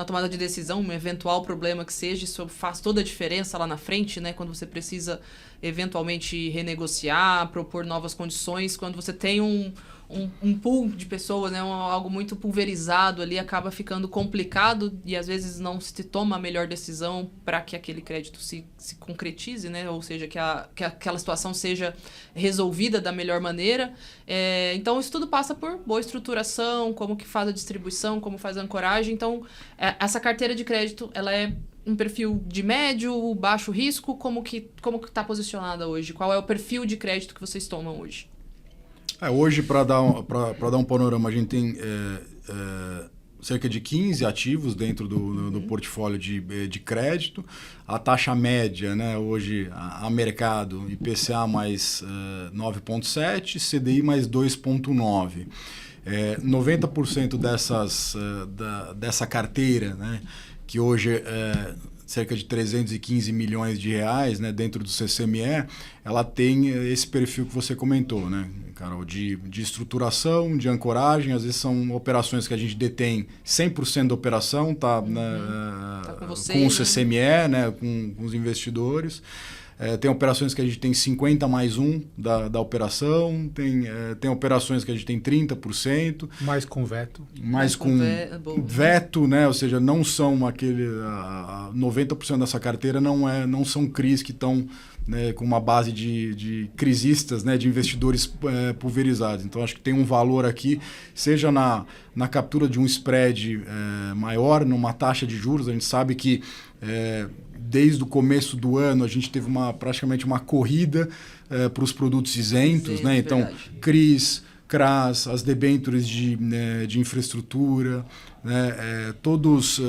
tomada de decisão, um eventual problema que seja. Isso faz toda a diferença lá na frente, né, quando você precisa eventualmente renegociar, propor novas condições. Quando você tem um pool de pessoas, né, algo muito pulverizado ali, acaba ficando complicado e às vezes não se toma a melhor decisão para que aquele crédito se concretize, né, ou seja, que aquela situação seja resolvida da melhor maneira. Então, isso tudo passa por boa estruturação, como que faz a distribuição, como faz a ancoragem. Então, essa carteira de crédito, ela é um perfil de médio, baixo risco? Como que está posicionada hoje? Qual é o perfil de crédito que vocês tomam hoje? Hoje, para dar um panorama, a gente tem cerca de 15 ativos dentro do portfólio de crédito. A taxa média, né, hoje, a mercado, IPCA mais 9,7%, CDI mais 2,9%. 90% dessa carteira, né, que hoje é cerca de 315 milhões de reais, né, dentro do CCME, ela tem esse perfil que você comentou, né, Carol, de estruturação, de ancoragem. Às vezes são operações que a gente detém 100% da operação, tá com o CCME, né, com os investidores. Tem operações que a gente tem 50+1 da operação, tem operações que a gente tem 30%. Mais com veto. Mais com veto, né? Ou seja, não são 90% dessa carteira não são CRIs que estão, né, com uma base de crisistas, né, de investidores pulverizados. Então, acho que tem um valor aqui, seja na captura de um spread maior, numa taxa de juros. A gente sabe que desde o começo do ano a gente teve praticamente uma corrida para os produtos isentos, né? Então, CRIs, CRAs, as debêntures de infraestrutura, né? Todos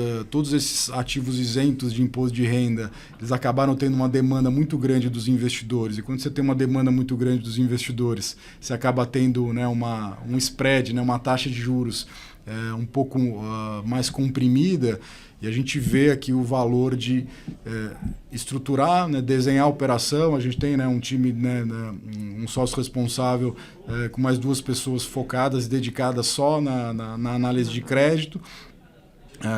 esses ativos isentos de imposto de renda, eles acabaram tendo uma demanda muito grande dos investidores. E quando você tem uma demanda muito grande dos investidores, você acaba tendo, né, um spread, né, uma taxa de juros um pouco mais comprimida. E a gente vê aqui o valor de estruturar, né, desenhar a operação. A gente tem, né, um time, né, um sócio responsável com mais 2 pessoas focadas e dedicadas só na análise de crédito.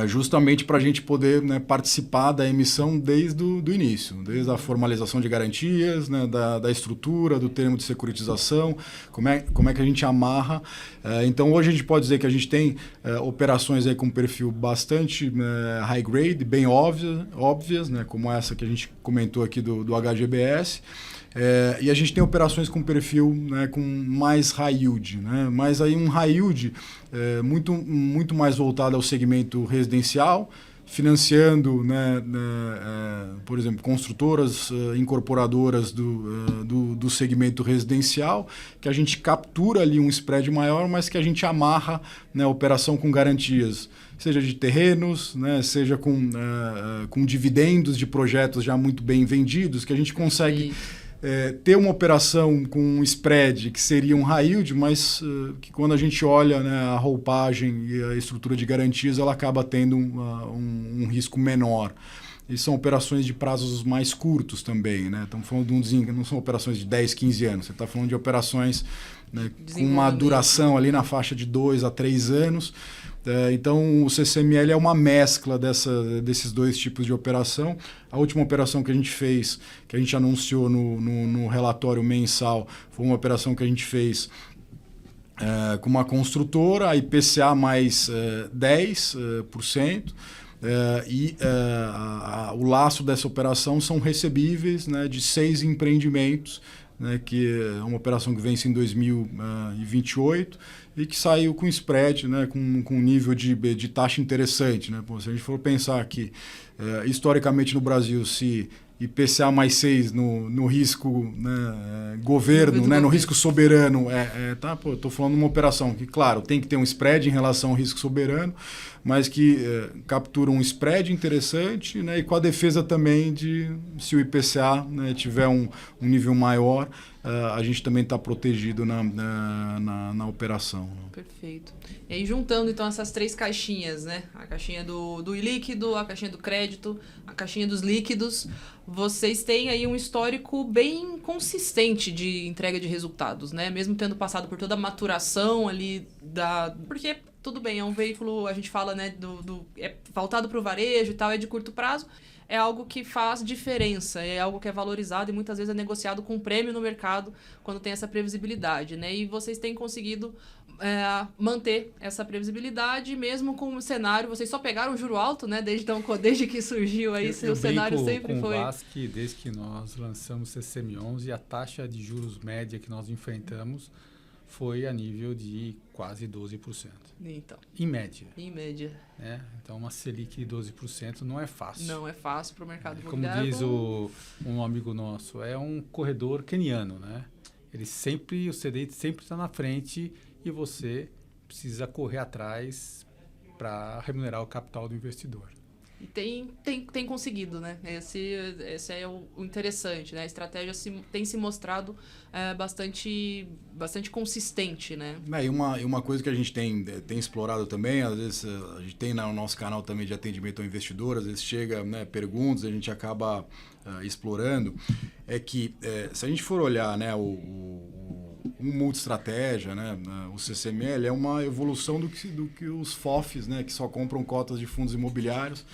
justamente para a gente poder, né, participar da emissão desde o início, desde a formalização de garantias, né, da estrutura, do termo de securitização, como é que a gente amarra. Então, hoje a gente pode dizer que a gente tem operações aí com perfil bastante high grade, bem óbvias, né, como essa que a gente comentou aqui do HGBS. E a gente tem operações com perfil, né, com mais high yield, né? Mas aí um high yield muito mais voltado ao segmento residencial, financiando, né, por exemplo, construtoras incorporadoras do segmento residencial, que a gente captura ali um spread maior, mas que a gente amarra, né, a operação com garantias, seja de terrenos, né, seja com dividendos de projetos já muito bem vendidos, que a gente consegue ter uma operação com um spread que seria um high yield, mas que quando a gente olha, né, a roupagem e a estrutura de garantias, ela acaba tendo um risco menor. E são operações de prazos mais curtos também, né? Estamos falando não são operações de 10, 15 anos. Você está falando de operações, né, com uma duração ali na faixa de 2 a 3 anos. Então, o CCML é uma mescla desses dois tipos de operação. A última operação que a gente fez, que a gente anunciou no relatório mensal, foi uma operação que a gente fez com uma construtora, a IPCA mais 10%. O laço dessa operação são recebíveis, né, de 6 empreendimentos, né, que é uma operação que vence em 2028 e que saiu com spread, né, com um nível de taxa interessante. Né? Pô, se a gente for pensar que, historicamente no Brasil, se IPCA mais 6 no risco, né, governo, né, no risco soberano, estou falando de uma operação que, claro, tem que ter um spread em relação ao risco soberano, mas que captura um spread interessante, né, e com a defesa também de, se o IPCA, né, tiver um nível maior, a gente também está protegido na operação. Perfeito. E aí, juntando então essas 3 caixinhas, né? A caixinha do ilíquido, a caixinha do crédito, a caixinha dos líquidos, vocês têm aí um histórico bem consistente de entrega de resultados, né? Mesmo tendo passado por toda a maturação ali porque tudo bem, é um veículo, a gente fala, né, é voltado para o varejo e tal, é de curto prazo. É algo que faz diferença, é algo que é valorizado e muitas vezes é negociado com prêmio no mercado quando tem essa previsibilidade, né? E vocês têm conseguido manter essa previsibilidade, mesmo com o cenário. Vocês só pegaram o juro alto, né? Desde que surgiu aí, o cenário sempre foi... Eu brinco desde que nós lançamos o CCM11, a taxa de juros média que nós enfrentamos foi a nível de quase 12%. Então. Em média. Em média. Né? Então, uma Selic de 12% não é fácil. Não é fácil para o mercado imobiliário. Como diz um amigo nosso, é um corredor keniano, né? O CDI sempre está na frente e você precisa correr atrás para remunerar o capital do investidor. E tem conseguido, né? Esse é o interessante, né? A estratégia tem se mostrado bastante consistente, né? E uma coisa que a gente tem explorado também, às vezes a gente tem no nosso canal também de atendimento ao investidor, às vezes chega, né, perguntas, a gente acaba explorando, é que se a gente for olhar, né, um multi-estratégia, né, o CCML é uma evolução do que os FOFs, né, que só compram cotas de fundos imobiliários.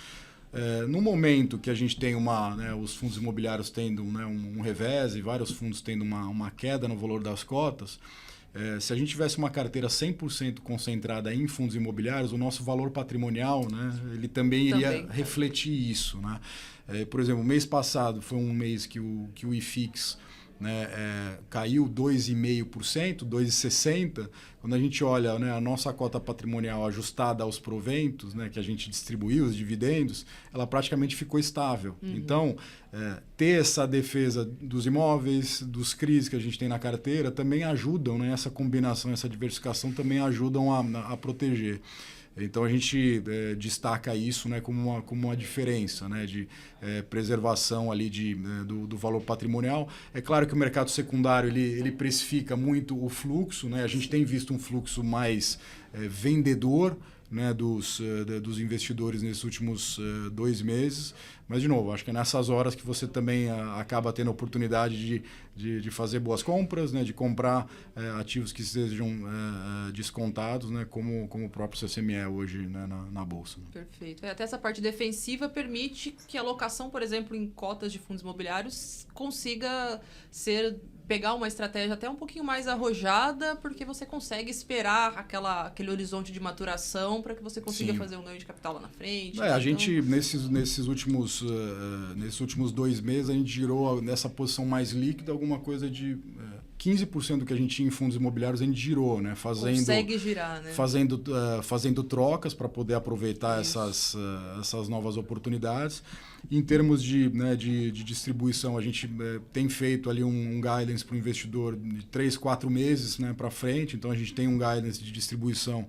No momento que a gente tem os fundos imobiliários tendo, né, um revés e vários fundos tendo uma queda no valor das cotas, se a gente tivesse uma carteira 100% concentrada em fundos imobiliários, o nosso valor patrimonial, né, ele também iria refletir isso. Né? Por exemplo, o mês passado foi um mês que o IFIX, né, caiu 2,5%, 2,60%. Quando a gente olha, né, a nossa cota patrimonial ajustada aos proventos, né, que a gente distribuiu, os dividendos, ela praticamente ficou estável. Uhum. Então, ter essa defesa dos imóveis, dos CRIs que a gente tem na carteira, também ajudam, né, essa combinação, essa diversificação também ajudam a proteger. Então, a gente destaca isso, né, como uma diferença, né, de preservação ali do valor patrimonial. É claro que o mercado secundário ele precifica muito o fluxo, né? A gente tem visto um fluxo mais vendedor, né, dos investidores nesses últimos 2 meses. Mas, de novo, acho que é nessas horas que você também acaba tendo a oportunidade de fazer boas compras, né, de comprar ativos que sejam descontados, né, como o próprio CCME hoje, né, na Bolsa. Perfeito. Até essa parte defensiva permite que a alocação, por exemplo, em cotas de fundos imobiliários consiga pegar uma estratégia até um pouquinho mais arrojada, porque você consegue esperar aquele horizonte de maturação para que você consiga fazer um ganho de capital lá na frente. A gente, nesses últimos 2 meses, a gente girou nessa posição mais líquida alguma coisa de 15% do que a gente tinha em fundos imobiliários, a gente girou, né? Consegue girar, né? Fazendo trocas para poder aproveitar essas novas oportunidades. Em termos de distribuição, a gente tem feito ali um guidance para o investidor de 3, 4 meses, né, para frente. Então, a gente tem um guidance de distribuição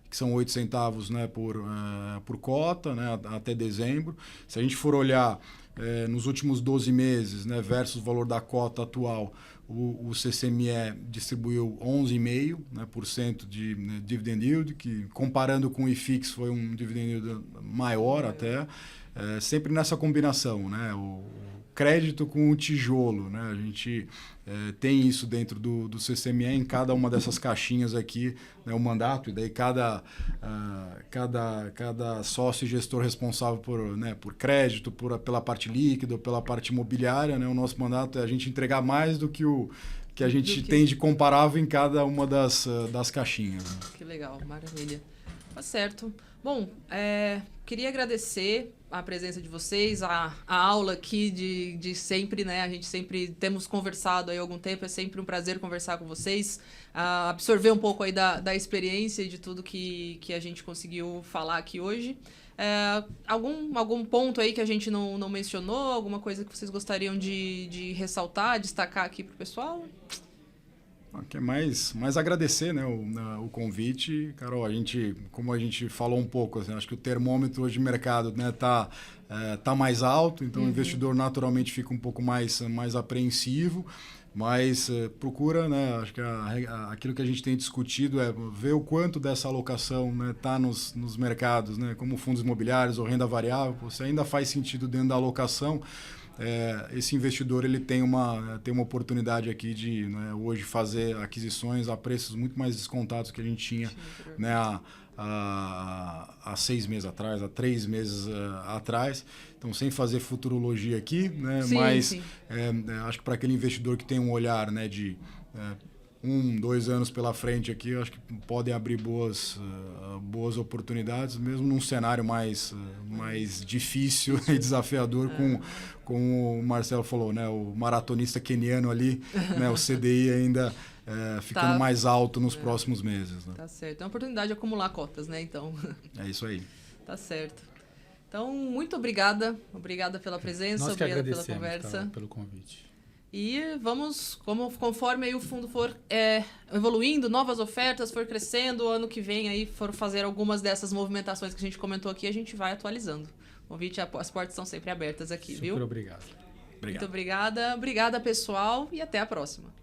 que são 8 centavos, né, por cota, né, até dezembro. Se a gente for olhar nos últimos 12 meses, né, versus o valor da cota atual, o CCME distribuiu 11,5%, né, por cento de dividend yield, que comparando com o IFIX foi um dividend yield maior até. Sempre nessa combinação, né? O crédito com o tijolo, né? A gente tem isso dentro do CCME em cada uma dessas caixinhas aqui, né? O mandato, e daí cada sócio e gestor responsável por crédito, pela parte líquida, pela parte imobiliária, né? O nosso mandato é a gente entregar mais do que a gente tem de comparável em cada uma das caixinhas. Né? Que legal, maravilha. Tá certo. Bom, queria agradecer a presença de vocês, a aula aqui de sempre, né? A gente sempre temos conversado aí há algum tempo, é sempre um prazer conversar com vocês, absorver um pouco aí da experiência e de tudo que a gente conseguiu falar aqui hoje. Algum ponto aí que a gente não mencionou, alguma coisa que vocês gostariam de ressaltar, destacar aqui para o pessoal? Quer mais agradecer, né, o convite. Carol, como a gente falou um pouco, assim, acho que o termômetro hoje de mercado, né, tá mais alto, então o investidor naturalmente fica um pouco mais apreensivo, mas procura, né, acho que aquilo que a gente tem discutido é ver o quanto dessa alocação, né, tá nos mercados, né, como fundos imobiliários ou renda variável, se ainda faz sentido dentro da alocação. Esse investidor ele tem uma oportunidade aqui de, né, hoje fazer aquisições a preços muito mais descontados que a gente tinha, né, há 6 meses atrás, há 3 meses atrás. Então, sem fazer futurologia aqui, né, mas acho que para aquele investidor que tem um olhar, né, de 1, 2 anos pela frente aqui, eu acho que podem abrir boas oportunidades, mesmo num cenário mais difícil e desafiador, como o Marcelo falou, né, o maratonista queniano ali, né, o CDI ainda ficando mais alto nos próximos meses. Né? Tá certo. É uma oportunidade de acumular cotas, né, então. É isso aí. Tá certo. Então, muito obrigada. Obrigada pela presença, obrigada pela conversa. Pelo convite. E vamos, conforme aí o fundo for evoluindo, novas ofertas, for crescendo, ano que vem aí for fazer algumas dessas movimentações que a gente comentou aqui, a gente vai atualizando. O convite, as portas estão sempre abertas aqui, viu? Super obrigado. Muito obrigada. Obrigada, pessoal, e até a próxima.